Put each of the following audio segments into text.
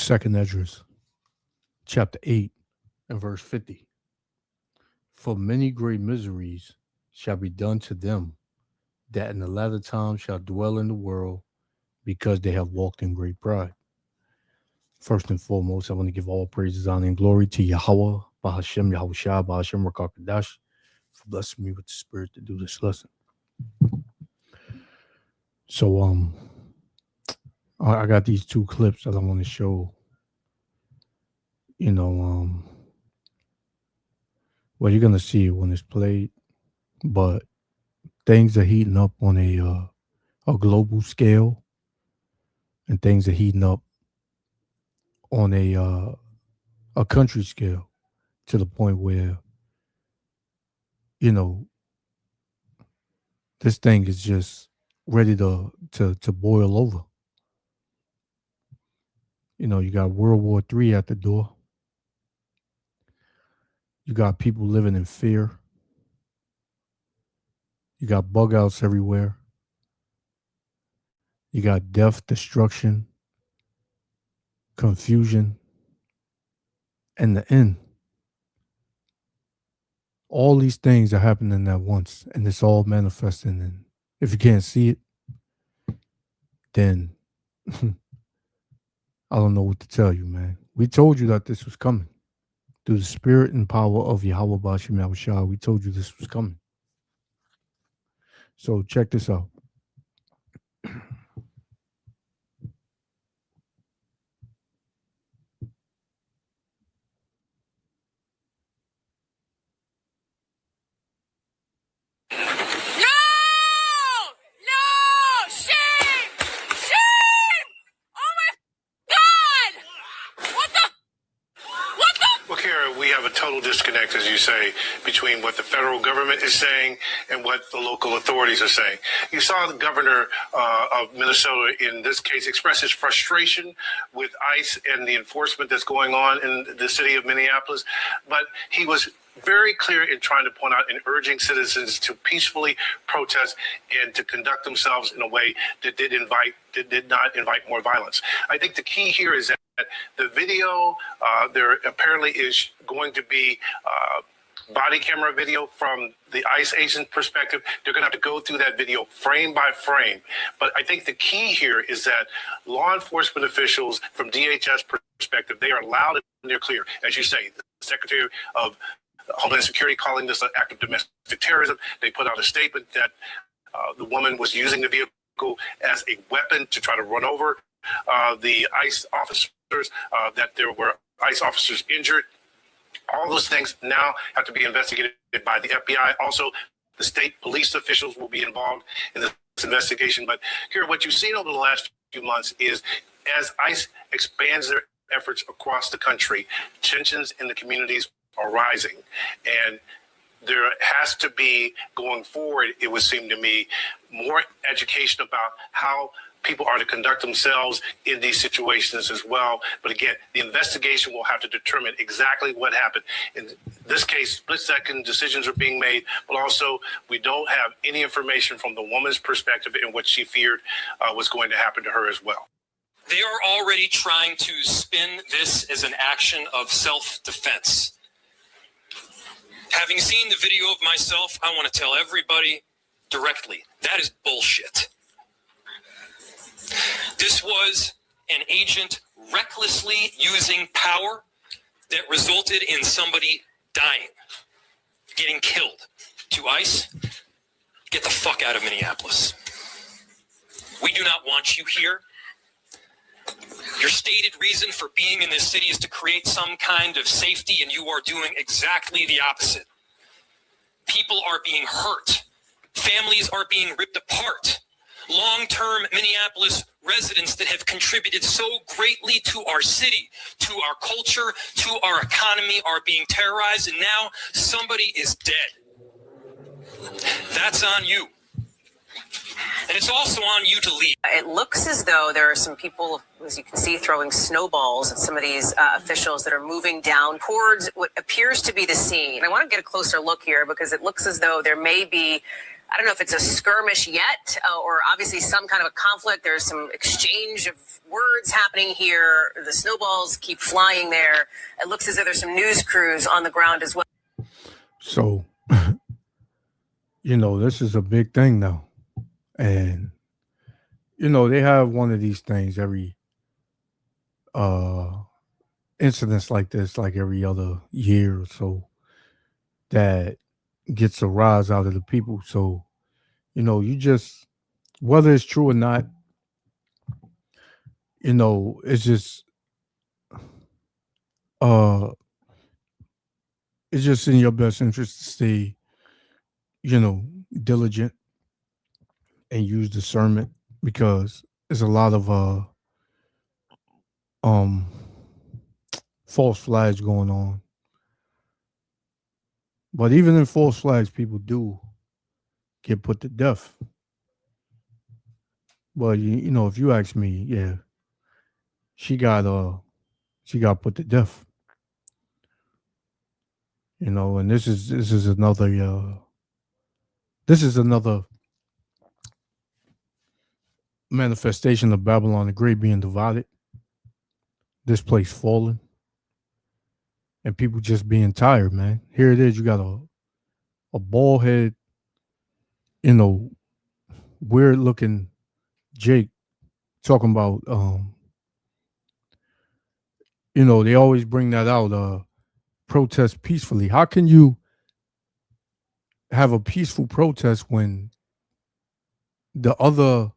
Second Esdras, chapter 8, and verse 50. For many great miseries shall be done to them that in the latter time shall dwell in the world, because they have walked in great pride. First and foremost, I want to give all praises, honor, and glory to Yahweh, Bahashem, Yahushua, Bahashem, Rakakadash, for blessing me with the spirit to do this lesson. So, I got these two clips that I want to show. Well, you're gonna see it when it's played, but things are heating up on a global scale, and things are heating up on a country scale, to the point where this thing is just ready to boil over. You got World War III at the door. You got people living in fear. You got bug outs everywhere. You got death, destruction, confusion, and the end. All these things are happening at once, and it's all manifesting. And if you can't see it, then I don't know what to tell you, man. We told you that this was coming. Through the spirit and power of Yahweh Bashim Yahushua, we told you this was coming. So check this out. We have a total disconnect, as you say, between what the federal government is saying and what the local authorities are saying. You saw the governor of Minnesota, in this case, express his frustration with ICE and the enforcement that's going on in the city of Minneapolis, but he was very clear in trying to point out and urging citizens to peacefully protest and to conduct themselves in a way that did not invite more violence. I think the key here is that the video, there apparently is going to be body camera video from the ICE agent perspective. They're going to have to go through that video frame by frame. But I think the key here is that law enforcement officials from DHS perspective, they are loud and they're clear. As you say, the Secretary of Homeland Security calling this an act of domestic terrorism. They put out a statement that the woman was using the vehicle as a weapon to try to run over the ICE officers, that there were ICE officers injured. All those things now have to be investigated by the FBI. Also, the state police officials will be involved in this investigation. But here, what you've seen over the last few months is, as ICE expands their efforts across the country, tensions in the communities are rising. And there has to be, going forward, it would seem to me, more education about how people are to conduct themselves in these situations as well. But again, the investigation will have to determine exactly what happened. In this case, split-second decisions are being made, but also we don't have any information from the woman's perspective and what she feared was going to happen to her as well. They are already trying to spin this as an action of self-defense. Having seen the video of myself, I want to tell everybody directly, that is bullshit. This was an agent recklessly using power that resulted in somebody dying, getting killed. To ICE, get the fuck out of Minneapolis. We do not want you here. Your stated reason for being in this city is to create some kind of safety, and you are doing exactly the opposite. People are being hurt. Families are being ripped apart. Long-term Minneapolis residents that have contributed so greatly to our city, to our culture, to our economy are being terrorized, and now somebody is dead. That's on you. And it's also on you to leave. It looks as though there are some people, as you can see, throwing snowballs at some of these officials that are moving down towards what appears to be the scene. I want to get a closer look here because it looks as though there may be I don't know if it's a skirmish yet, or obviously some kind of a conflict. There's some exchange of words happening here. The snowballs keep flying there. It looks as though there's some news crews on the ground as well. So, this is a big thing now. And, they have one of these things every incidents like this, like every other year or so, that gets a rise out of the people. So, you just, whether it's true or not, it's just in your best interest to stay, diligent and use discernment, because there's a lot of false flags going on. But even in false flags, people do get put to death. But if you ask me, yeah, she got put to death. And this is another manifestation of Babylon the Great being divided. This place falling. And people just being tired, man. Here it is. You got a bald head, weird looking Jake talking about, they always bring that out, protest peacefully. How can you have a peaceful protest when the other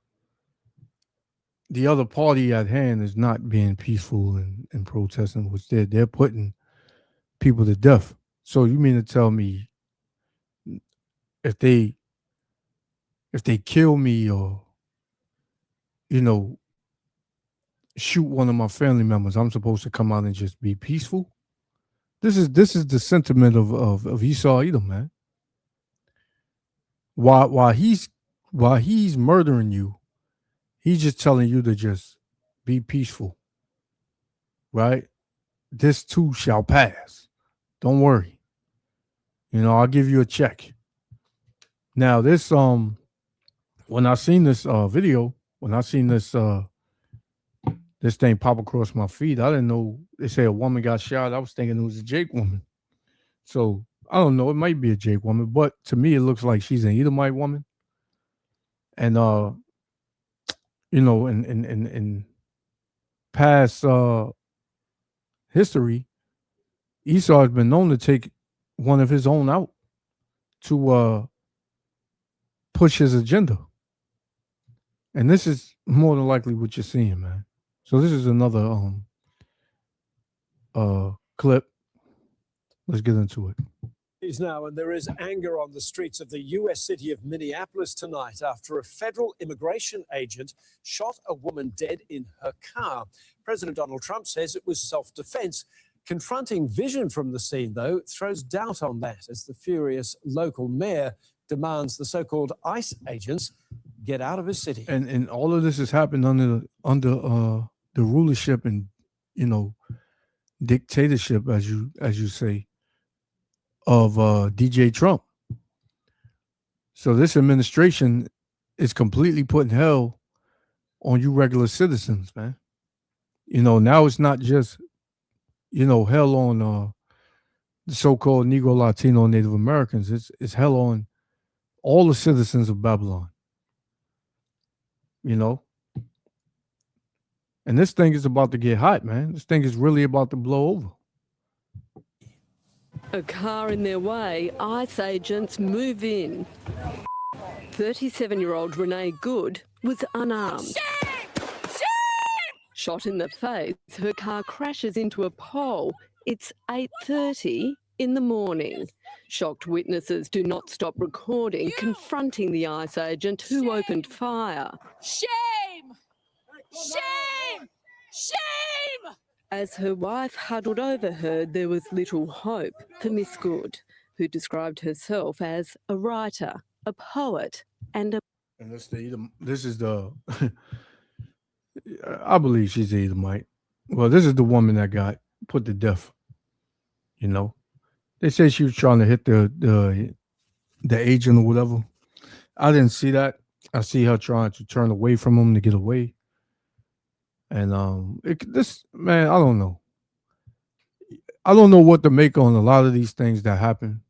party at hand is not being peaceful and protesting, which they're putting people to death? So you mean to tell me if they kill me or shoot one of my family members, I'm supposed to come out and just be peaceful? This is the sentiment of Esau Edom, man. While he's murdering you, he's just telling you to just be peaceful, right? This too shall pass. Don't worry. I'll give you a check. Now this when I seen this video, when I seen this this thing pop across my feed, I didn't know they say a woman got shot. I was thinking it was a Jake woman. So I don't know. It might be a Jake woman, but to me, it looks like she's an Edomite woman. And in past history, Esau has been known to take one of his own out to push his agenda. And this is more than likely what you're seeing, man. So this is another clip. Let's get into it. Now, and there is anger on the streets of the U.S. city of Minneapolis tonight after a federal immigration agent shot a woman dead in her car. President Donald Trump says it was self-defense. Confronting vision from the scene, though, throws doubt on that as the furious local mayor demands the so-called ICE agents get out of his city. And all of this has happened under the rulership and dictatorship, as you say, of DJ Trump. So this administration is completely putting hell on you regular citizens, man. Now it's not just hell on the so-called Negro, Latino, Native Americans. It's hell on all the citizens of Babylon. And this thing is about to get hot, man. This thing is really about to blow over. A car in their way, ICE agents move in. 37-year-old Renee Good was unarmed. Shot in the face, her car crashes into a pole. It's 8:30 in the morning. Shocked witnesses do not stop recording, confronting the ICE agent who opened fire. Shame! Shame! Shame! As her wife huddled over her, there was little hope for Miss Good, who described herself as a writer, a poet, and a... And this is the... I believe she's an Edomite. Well, this is the woman that got put to death. They say she was trying to hit the agent or whatever, I didn't see that. I see her trying to turn away from him to get away. And this man, I don't know. I don't know what to make on a lot of these things that happen.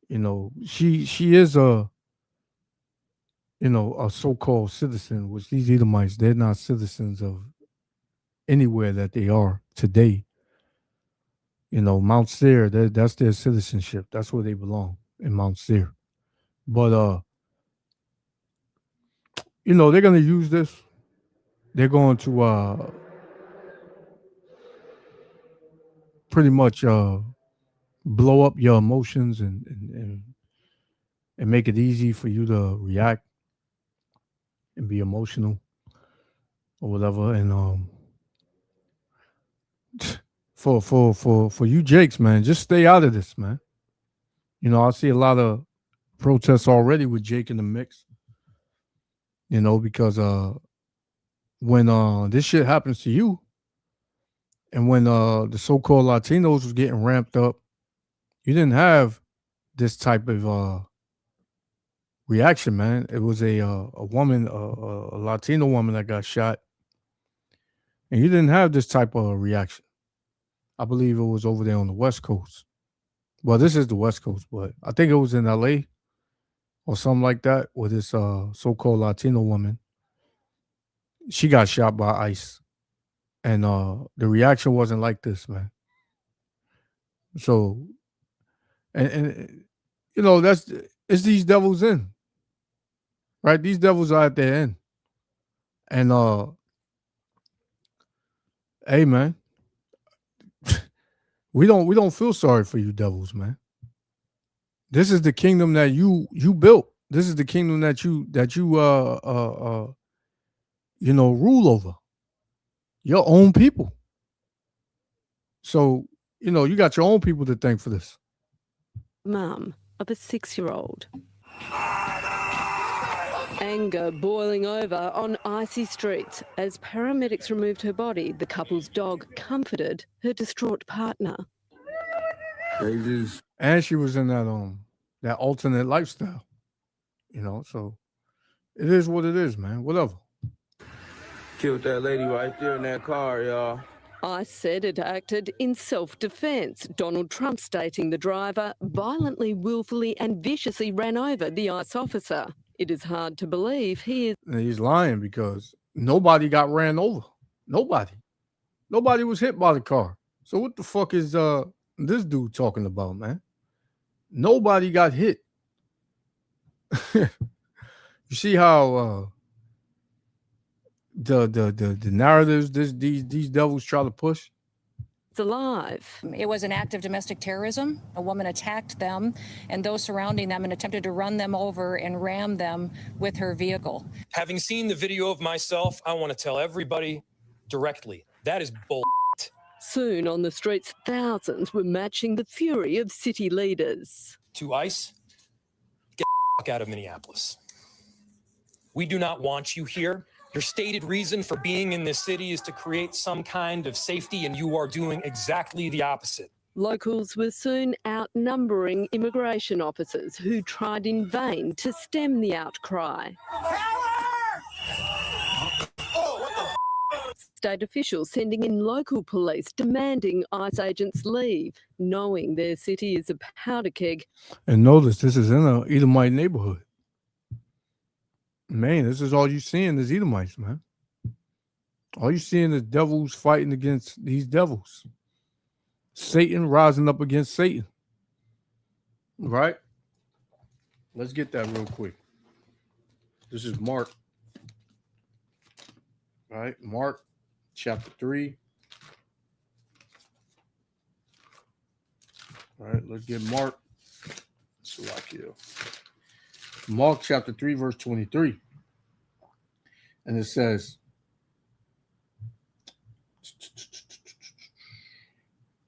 You know, she is a so-called citizen, which these Edomites, they're not citizens of anywhere that they are today. You know, Mount Seir, that's their citizenship. That's where they belong, in Mount Seir. But they're gonna use this. They're going to pretty much blow up your emotions and make it easy for you to react and be emotional or whatever. And for you Jakes, man, just stay out of this, man. You know, I see a lot of protests already with Jake in the mix. You know, because when this shit happens to you, and when the so-called Latinos was getting ramped up, you didn't have this type of reaction, man. It was a woman, a Latino woman that got shot, and you didn't have this type of reaction. I believe it was over there on the West Coast. Well, this is the West Coast, but I think it was in LA or something like that, with this so-called Latino woman. She got shot by ICE. And the reaction wasn't like this, man. So, and you know, it's these devils in, right? These devils are at their end. And hey, man, we don't feel sorry for you devils, man. This is the kingdom that you built. This is the kingdom that you rule over. Your own people. So, you know, you got your own people to thank for this. Mum of a 6-year-old. Anger boiling over on icy streets. As paramedics removed her body, the couple's dog comforted her distraught partner. And she was in that alternate lifestyle. You know, so it is what it is, man. Whatever. Killed that lady right there in that car, y'all. ICE said it acted in self-defense. Donald Trump stating the driver violently, willfully and viciously ran over the ICE officer. It is hard to believe he is... And he's lying because nobody got ran over. Nobody was hit by the car. So what the fuck is this dude talking about, man? Nobody got hit. You see how the narratives these devils try to push? It's alive. It was an act of domestic terrorism. A woman attacked them and those surrounding them and attempted to run them over and ram them with her vehicle. Having seen the video of myself, I want to tell everybody directly, that is bull. Soon on the streets, thousands were matching the fury of city leaders. To ICE, get the fuck out of Minneapolis. We do not want you here. Your stated reason for being in this city is to create some kind of safety, and you are doing exactly the opposite. Locals were soon outnumbering immigration officers who tried in vain to stem the outcry. State officials sending in local police demanding ICE agents leave, knowing their city is a powder keg. And notice this is in an Edomite neighborhood. Man, this is all you seeing is Edomites, man. All you seeing is devils fighting against these devils. Satan rising up against Satan. Right? Let's get that real quick. This is Mark. All right, Mark chapter 3. All right, let's get Mark. Mark chapter 3, verse 23. And it says,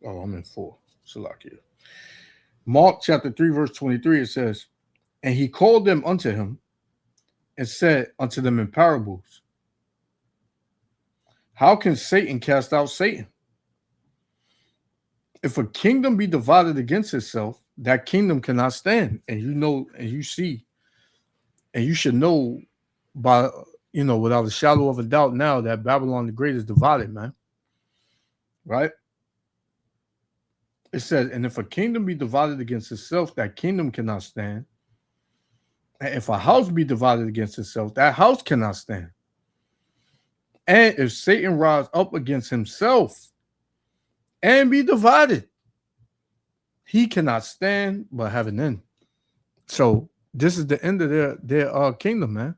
oh, I'm in 4. Salakia. Mark chapter 3, verse 23, it says, and he called them unto him and said unto them in parables, how can Satan cast out Satan? If a kingdom be divided against itself, that kingdom cannot stand. And you know, and you see And you should know by, without a shadow of a doubt now that Babylon the Great is divided, man. Right? It says, and if a kingdom be divided against itself, that kingdom cannot stand. And if a house be divided against itself, that house cannot stand. And if Satan rise up against himself and be divided, he cannot stand but have an end. So this is the end of their kingdom, man.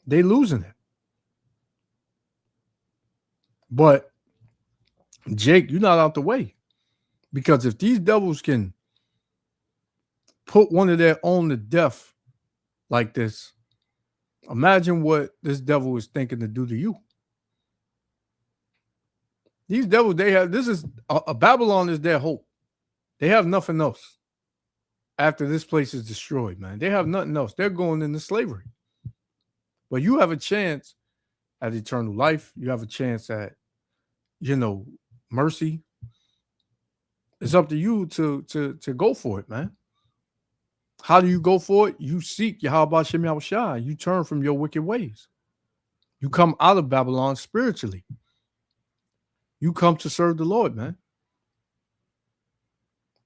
They losing it. But Jake, you're not out the way. Because if these devils can put one of their own to death like this, imagine what this devil is thinking to do to you. These devils, Babylon is their hope. They have nothing else after this place is destroyed, man. They have nothing else. They're going into slavery. But you have a chance at eternal life. You have a chance at, mercy. It's up to you to go for it, man. How do you go for it? You seek Yahweh Shem Yahushua. You turn from your wicked ways. You come out of Babylon spiritually. You come to serve the Lord, man.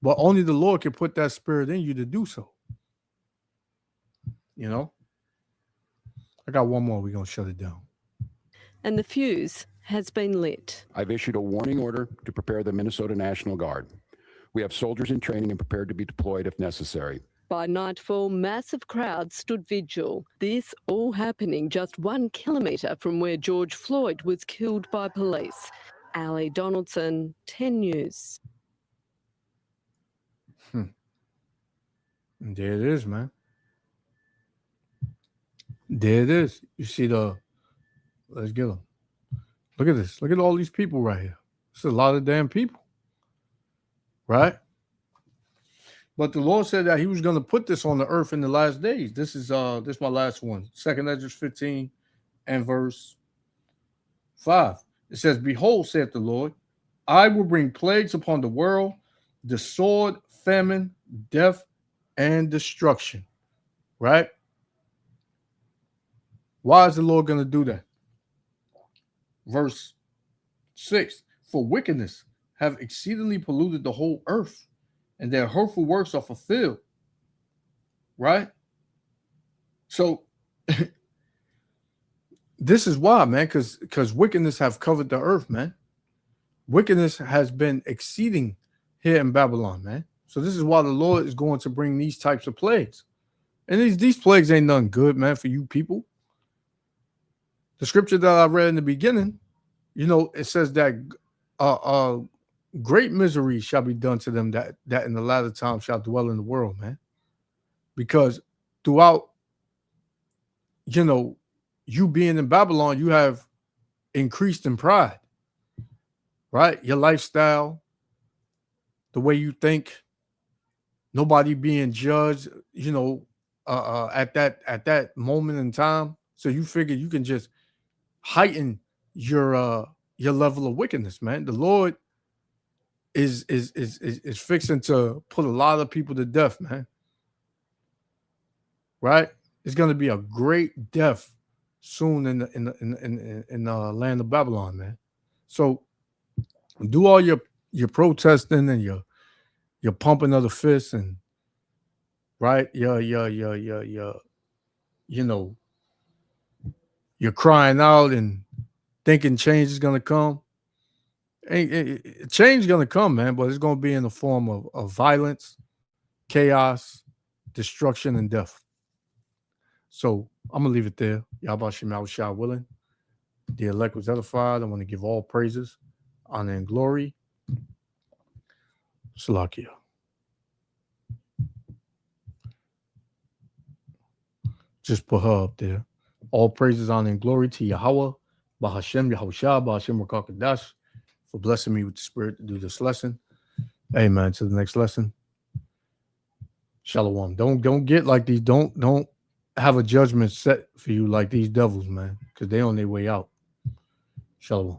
But only the Lord can put that spirit in you to do so. I got one more. We're going to shut it down. And the fuse has been lit. I've issued a warning order to prepare the Minnesota National Guard. We have soldiers in training and prepared to be deployed if necessary. By nightfall, massive crowds stood vigil. This all happening just 1 kilometre from where George Floyd was killed by police. Ali Donaldson, 10 News. And there it is, man. There it is. You see let's get them. Look at this. Look at all these people right here. It's a lot of damn people. Right? But the Lord said that he was going to put this on the earth in the last days. This is my last one. 2 Ezra 15 and verse 5. It says, behold, saith the Lord, I will bring plagues upon the world, the sword, famine, death, and destruction. Right? Why is the Lord going to do that? Verse 6. For wickedness have exceedingly polluted the whole earth, and their hurtful works are fulfilled. Right? So this is why, man, because wickedness have covered the earth, man. Wickedness has been exceeding here in Babylon, man. So this is why the Lord is going to bring these types of plagues. And these plagues ain't nothing good, man, for you people. The scripture that I read in the beginning, it says that great misery shall be done to them that in the latter time shall dwell in the world, man. Because throughout, you being in Babylon, you have increased in pride, right? Your lifestyle, the way you think, nobody being judged, at that moment in time. So you figure you can just heighten your level of wickedness, man. The Lord is fixing to put a lot of people to death, man. Right? It's going to be a great death soon in the land of Babylon, man. So do all your protesting and your pumping of the fists and right, you're crying out and thinking change is gonna come. Change is gonna come, man, but it's gonna be in the form of violence, chaos, destruction, and death. So I'm gonna leave it there. Yahweh Shem Yahushua willing. The elect was edified. I want to give all praises, honor, and glory. Salakia. Just put her up there. All praises, honor, and glory to Yahweh, Bahashem, Yahushua, Bahashem Rakakadash, for blessing me with the spirit to do this lesson. Amen. To the next lesson. Shalom. Don't get like these. Don't have a judgment set for you like these devils, man, because they on their way out. Shalom.